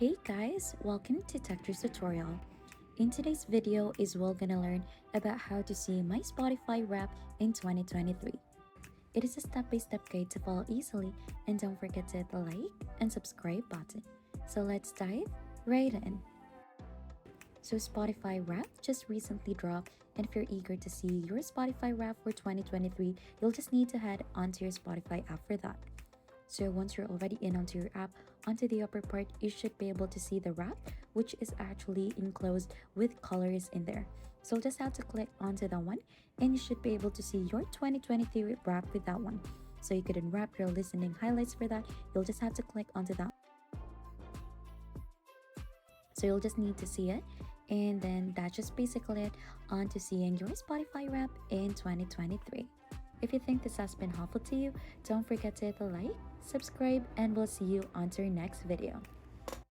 Hey guys, welcome to TechTree's tutorial. In today's video is we're gonna learn about how to see my Spotify Wrap in 2023. It is a step-by-step guide to follow easily, and don't forget to hit the like and subscribe button. So let's dive right in. So Spotify Wrap just recently dropped, and if you're eager to see your Spotify Wrap for 2023, you'll just need to head onto your Spotify app for that. So once you're already in onto your app, onto the upper part, you should be able to see the wrap, which is actually enclosed with colors in there. So just have to click onto that one, and you should be able to see your 2023 wrap with that one. So you could unwrap your listening highlights for that. You'll just have to click onto that. So you'll just need to see it. And then that's just basically it on to seeing your Spotify wrap in 2023. If you think this has been helpful to you, don't forget to hit the like, subscribe, and we'll see you on to our next video.